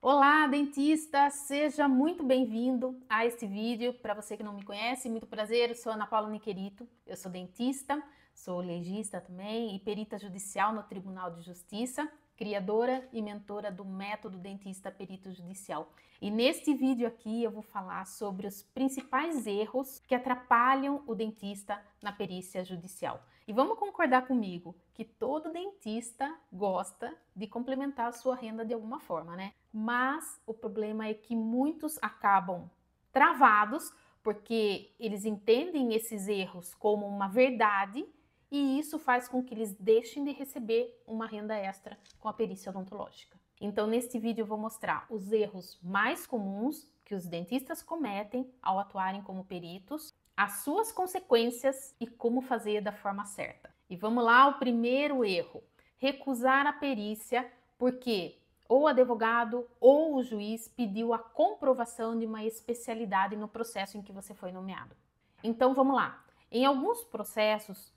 Olá, dentista! Seja muito bem-vindo a este vídeo. Para você que não me conhece, muito prazer, eu sou Ana Paula Niquerito, eu sou dentista, sou legista também e perita judicial no Tribunal de Justiça, criadora e mentora do método dentista perito judicial. E neste vídeo aqui eu vou falar sobre os principais erros que atrapalham o dentista na perícia judicial. E vamos concordar comigo que todo dentista gosta de complementar a sua renda de alguma forma, né? Mas o problema é que muitos acabam travados porque eles entendem esses erros como uma verdade e isso faz com que eles deixem de receber uma renda extra com a perícia odontológica. Então, neste vídeo eu vou mostrar os erros mais comuns que os dentistas cometem ao atuarem como peritos, as suas consequências e como fazer da forma certa. E vamos lá, o primeiro erro: recusar a perícia porque ou o advogado ou o juiz pediu a comprovação de uma especialidade no processo em que você foi nomeado. Então vamos lá. Em alguns processos,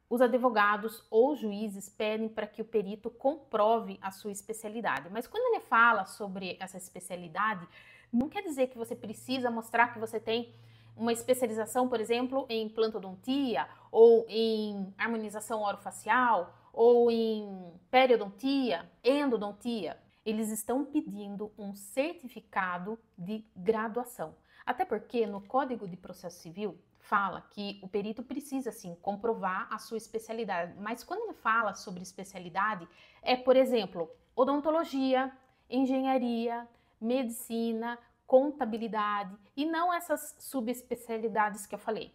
os advogados ou juízes pedem para que o perito comprove a sua especialidade. Mas quando ele fala sobre essa especialidade, não quer dizer que você precisa mostrar que você tem uma especialização, por exemplo, em implantodontia, ou em harmonização orofacial, ou em periodontia, endodontia. Eles estão pedindo um certificado de graduação. Até porque no Código de Processo Civil fala que o perito precisa, sim, comprovar a sua especialidade. Mas quando ele fala sobre especialidade, é, por exemplo, odontologia, engenharia, medicina, contabilidade e não essas subespecialidades que eu falei.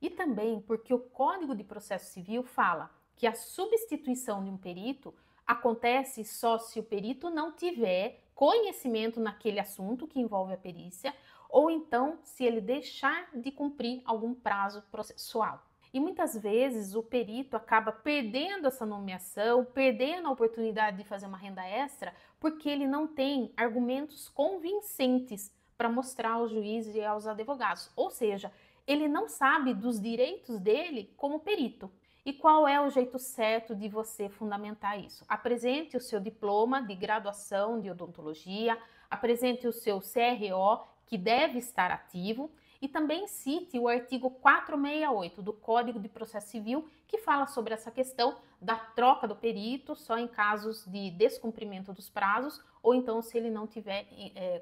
E também porque o Código de Processo Civil fala que a substituição de um perito acontece só se o perito não tiver conhecimento naquele assunto que envolve a perícia ou então se ele deixar de cumprir algum prazo processual. E muitas vezes o perito acaba perdendo essa nomeação, perdendo a oportunidade de fazer uma renda extra, porque ele não tem argumentos convincentes para mostrar aos juízes e aos advogados. Ou seja, ele não sabe dos direitos dele como perito. E qual é o jeito certo de você fundamentar isso? Apresente o seu diploma de graduação de odontologia, apresente o seu CRO, que deve estar ativo, e também cite o artigo 468 do Código de Processo Civil, que fala sobre essa questão da troca do perito só em casos de descumprimento dos prazos ou então se ele não tiver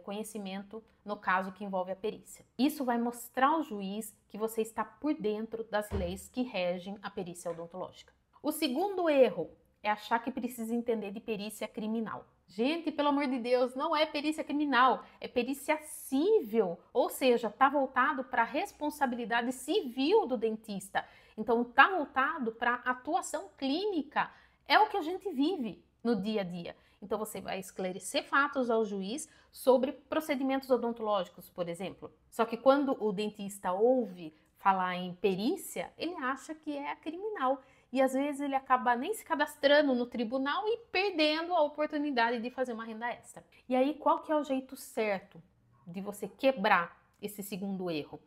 conhecimento no caso que envolve a perícia. Isso vai mostrar ao juiz que você está por dentro das leis que regem a perícia odontológica. O segundo erro é achar que precisa entender de perícia criminal. Gente, pelo amor de Deus, não é perícia criminal, é perícia civil, ou seja, está voltado para a responsabilidade civil do dentista. Então, está voltado para a atuação clínica, é o que a gente vive no dia a dia. Então, você vai esclarecer fatos ao juiz sobre procedimentos odontológicos, por exemplo. Só que quando o dentista ouve falar em perícia, ele acha que é criminal. E às vezes ele acaba nem se cadastrando no tribunal e perdendo a oportunidade de fazer uma renda extra. E aí, qual que é o jeito certo de você quebrar esse segundo erro?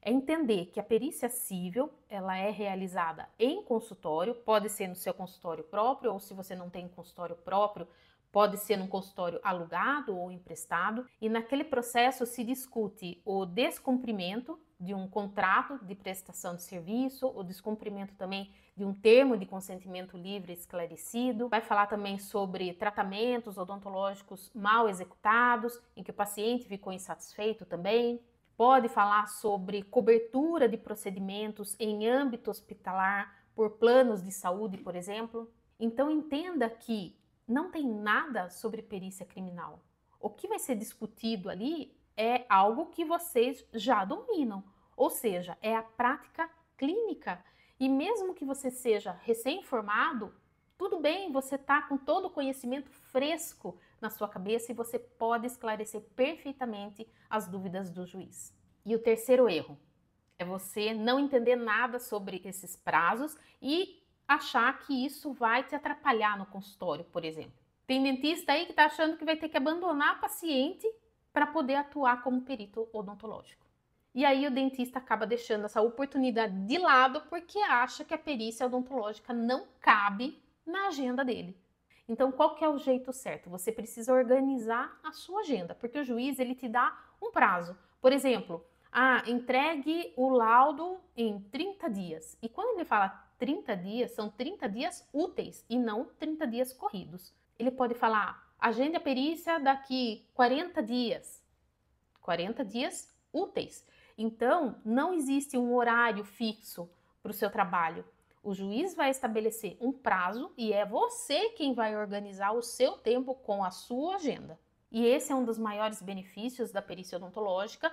É entender que a perícia civil, ela é realizada em consultório, pode ser no seu consultório próprio, ou se você não tem consultório próprio, pode ser num consultório alugado ou emprestado, e naquele processo se discute o descumprimento de um contrato de prestação de serviço, o descumprimento também de um termo de consentimento livre esclarecido. Vai falar também sobre tratamentos odontológicos mal executados, em que o paciente ficou insatisfeito também. Pode falar sobre cobertura de procedimentos em âmbito hospitalar por planos de saúde, por exemplo. Então entenda que não tem nada sobre perícia criminal. O que vai ser discutido ali é algo que vocês já dominam, ou seja, é a prática clínica. E mesmo que você seja recém-formado, tudo bem, você está com todo o conhecimento fresco na sua cabeça e você pode esclarecer perfeitamente as dúvidas do juiz. E o terceiro erro é você não entender nada sobre esses prazos e achar que isso vai te atrapalhar no consultório, por exemplo. Tem dentista aí que está achando que vai ter que abandonar a paciente para poder atuar como perito odontológico. E aí o dentista acaba deixando essa oportunidade de lado porque acha que a perícia odontológica não cabe na agenda dele. Então, qual que é o jeito certo? Você precisa organizar a sua agenda, porque o juiz ele te dá um prazo. Por exemplo, entregue o laudo em 30 dias. E quando ele fala 30 dias, são 30 dias úteis e não 30 dias corridos. Ele pode falar, agende a perícia daqui 40 dias. 40 dias úteis. Então, não existe um horário fixo para o seu trabalho. O juiz vai estabelecer um prazo e é você quem vai organizar o seu tempo com a sua agenda. E esse é um dos maiores benefícios da perícia odontológica,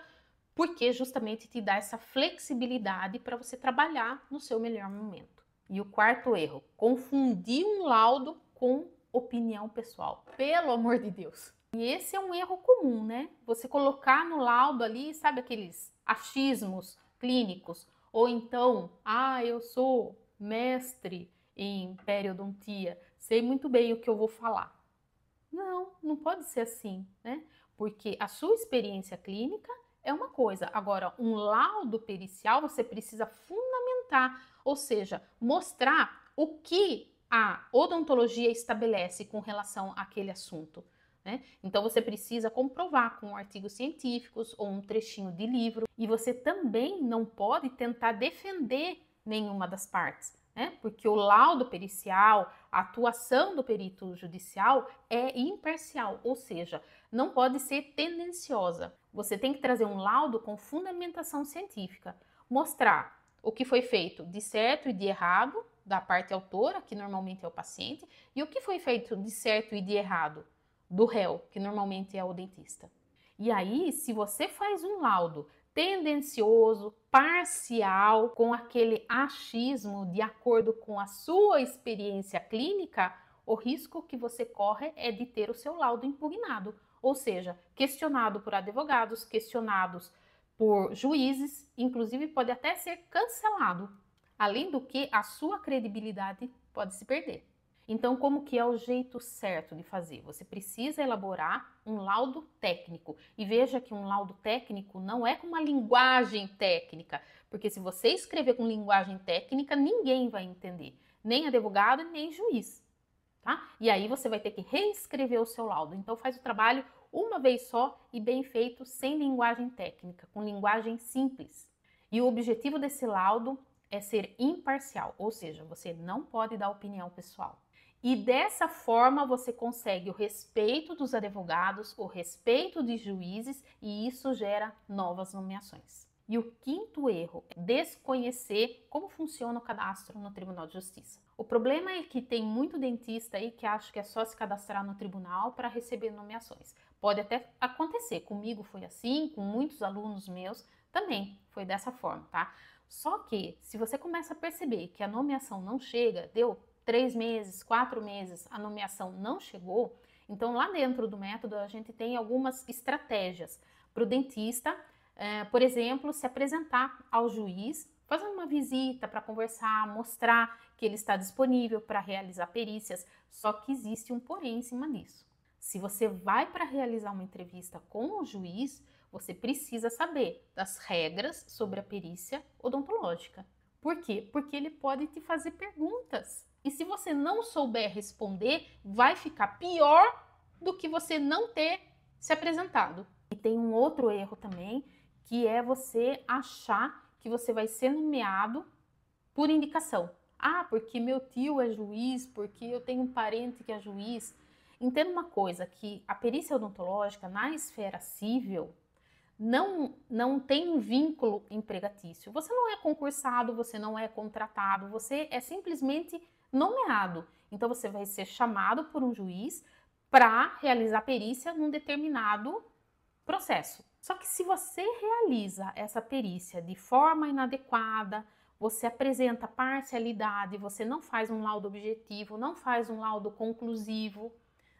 porque justamente te dá essa flexibilidade para você trabalhar no seu melhor momento. E o quarto erro, confundir um laudo com opinião pessoal. Pelo amor de Deus! E esse é um erro comum, né? Você colocar no laudo ali, sabe aqueles achismos clínicos? Ou então, eu sou mestre em periodontia, sei muito bem o que eu vou falar. Não, não pode ser assim, né? Porque a sua experiência clínica é uma coisa. Agora, um laudo pericial você precisa fundamentar, ou seja, mostrar o que a odontologia estabelece com relação àquele assunto. Né? Então você precisa comprovar com artigos científicos ou um trechinho de livro, e você também não pode tentar defender nenhuma das partes, né? Porque o laudo pericial, a atuação do perito judicial é imparcial, ou seja, não pode ser tendenciosa. Você tem que trazer um laudo com fundamentação científica, mostrar o que foi feito de certo e de errado da parte autora, que normalmente é o paciente, e o que foi feito de certo e de errado do réu, que normalmente é o dentista. E aí, se você faz um laudo tendencioso, parcial, com aquele achismo de acordo com a sua experiência clínica, o risco que você corre é de ter o seu laudo impugnado, ou seja, questionado por advogados, questionados por juízes, inclusive pode até ser cancelado. Além do que, a sua credibilidade pode se perder. Então, como que é o jeito certo de fazer? Você precisa elaborar um laudo técnico. E veja que um laudo técnico não é com uma linguagem técnica, porque se você escrever com linguagem técnica, ninguém vai entender, nem advogado, nem juiz, tá? E aí você vai ter que reescrever o seu laudo. Então, faz o trabalho uma vez só e bem feito, sem linguagem técnica, com linguagem simples. E o objetivo desse laudo é ser imparcial, ou seja, você não pode dar opinião pessoal. E dessa forma você consegue o respeito dos advogados, o respeito de juízes, e isso gera novas nomeações. E o quinto erro é desconhecer como funciona o cadastro no Tribunal de Justiça. O problema é que tem muito dentista aí que acha que é só se cadastrar no tribunal para receber nomeações. Pode até acontecer, comigo foi assim, com muitos alunos meus também foi dessa forma, tá? Só que se você começa a perceber que a nomeação não chega, deu 3 meses, 4 meses, a nomeação não chegou, então lá dentro do método a gente tem algumas estratégias para o dentista, por exemplo, se apresentar ao juiz, fazer uma visita para conversar, mostrar que ele está disponível para realizar perícias, só que existe um porém em cima disso. Se você vai para realizar uma entrevista com o juiz, você precisa saber das regras sobre a perícia odontológica. Por quê? Porque ele pode te fazer perguntas. E se você não souber responder, vai ficar pior do que você não ter se apresentado. E tem um outro erro também, que é você achar que você vai ser nomeado por indicação. Porque meu tio é juiz, porque eu tenho um parente que é juiz. Entenda uma coisa, que a perícia odontológica na esfera civil não tem um vínculo empregatício. Você não é concursado, você não é contratado, você é simplesmente nomeado. Então você vai ser chamado por um juiz para realizar perícia num determinado processo. Só que se você realiza essa perícia de forma inadequada, você apresenta parcialidade, você não faz um laudo objetivo, não faz um laudo conclusivo,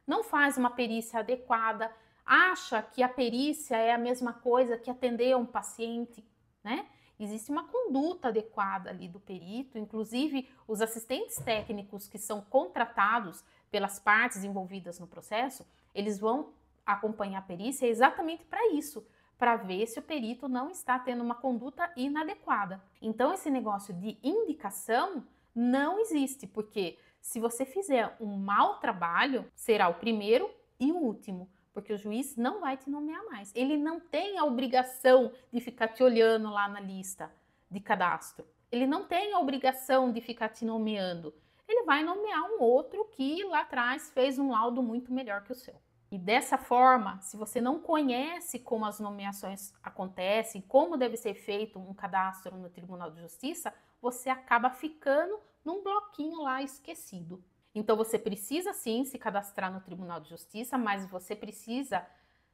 não faz uma perícia adequada, acha que a perícia é a mesma coisa que atender um paciente, né? Existe uma conduta adequada ali do perito, inclusive os assistentes técnicos que são contratados pelas partes envolvidas no processo, eles vão acompanhar a perícia exatamente para isso, para ver se o perito não está tendo uma conduta inadequada. Então esse negócio de indicação não existe, porque Se você fizer um mau trabalho, será o primeiro e o último, porque o juiz não vai te nomear mais. Ele não tem a obrigação de ficar te olhando lá na lista de cadastro. Ele não tem a obrigação de ficar te nomeando. Ele vai nomear um outro que lá atrás fez um laudo muito melhor que o seu. E dessa forma, se você não conhece como as nomeações acontecem, como deve ser feito um cadastro no Tribunal de Justiça, você acaba ficando num bloquinho lá esquecido. Então você precisa sim se cadastrar no Tribunal de Justiça, mas você precisa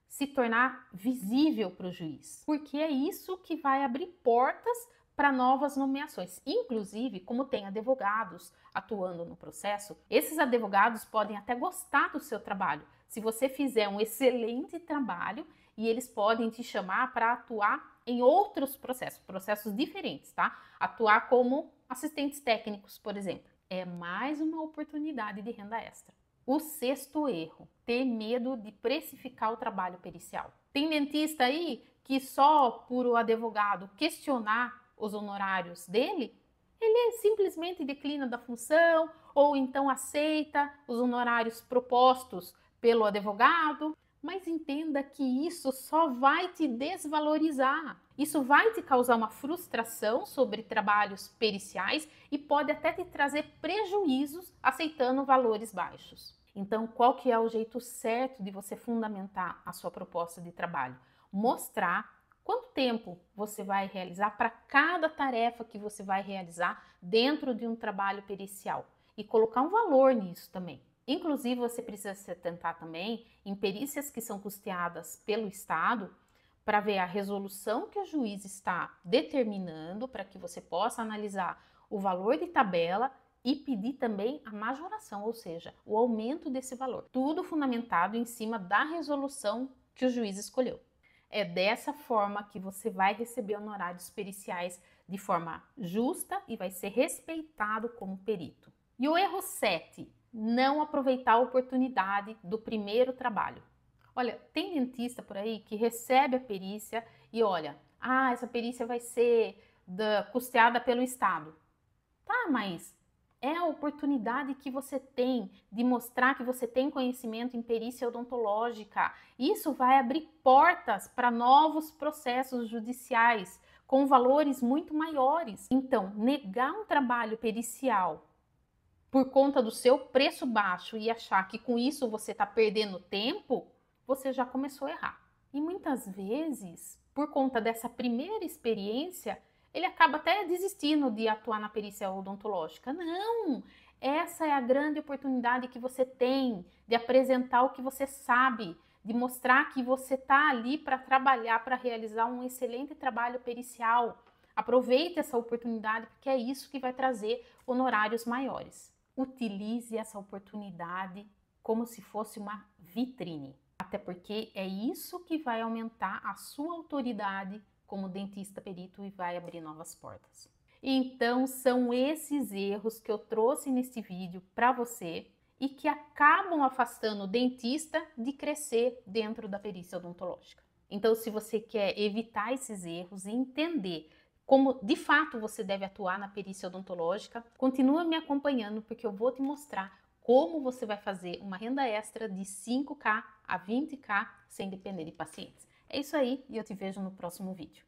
se tornar visível para o juiz, porque é isso que vai abrir portas para novas nomeações. Inclusive, como tem advogados atuando no processo, esses advogados podem até gostar do seu trabalho. Se você fizer um excelente trabalho, e eles podem te chamar para atuar em outros processos diferentes, tá? Atuar como assistentes técnicos, por exemplo. É mais uma oportunidade de renda extra. O sexto erro, ter medo de precificar o trabalho pericial. Tem dentista aí que só por o advogado questionar os honorários dele, ele simplesmente declina da função ou então aceita os honorários propostos pelo advogado. Mas entenda que isso só vai te desvalorizar. Isso vai te causar uma frustração sobre trabalhos periciais e pode até te trazer prejuízos aceitando valores baixos. Então, qual que é o jeito certo de você fundamentar a sua proposta de trabalho? Mostrar quanto tempo você vai realizar para cada tarefa que você vai realizar dentro de um trabalho pericial e colocar um valor nisso também. Inclusive, você precisa se atentar também em perícias que são custeadas pelo Estado para ver a resolução que o juiz está determinando para que você possa analisar o valor de tabela e pedir também a majoração, ou seja, o aumento desse valor. Tudo fundamentado em cima da resolução que o juiz escolheu. É dessa forma que você vai receber honorários periciais de forma justa e vai ser respeitado como perito. E o erro 7. Não aproveitar a oportunidade do primeiro trabalho. Olha, tem dentista por aí que recebe a perícia e olha, essa perícia vai ser custeada pelo Estado. Tá, mas é a oportunidade que você tem de mostrar que você tem conhecimento em perícia odontológica. Isso vai abrir portas para novos processos judiciais com valores muito maiores. Então, negar um trabalho pericial por conta do seu preço baixo e achar que com isso você está perdendo tempo, você já começou a errar. E muitas vezes, por conta dessa primeira experiência, ele acaba até desistindo de atuar na perícia odontológica. Não! Essa é a grande oportunidade que você tem de apresentar o que você sabe, de mostrar que você está ali para trabalhar, para realizar um excelente trabalho pericial. Aproveite essa oportunidade, porque é isso que vai trazer honorários maiores. Utilize essa oportunidade como se fosse uma vitrine, até porque é isso que vai aumentar a sua autoridade como dentista perito e vai abrir novas portas. Então, são esses erros que eu trouxe nesse vídeo para você e que acabam afastando o dentista de crescer dentro da perícia odontológica. Então, se você quer evitar esses erros e entender como de fato você deve atuar na perícia odontológica, continua me acompanhando porque eu vou te mostrar como você vai fazer uma renda extra de 5K a 20K sem depender de pacientes. É isso aí e eu te vejo no próximo vídeo.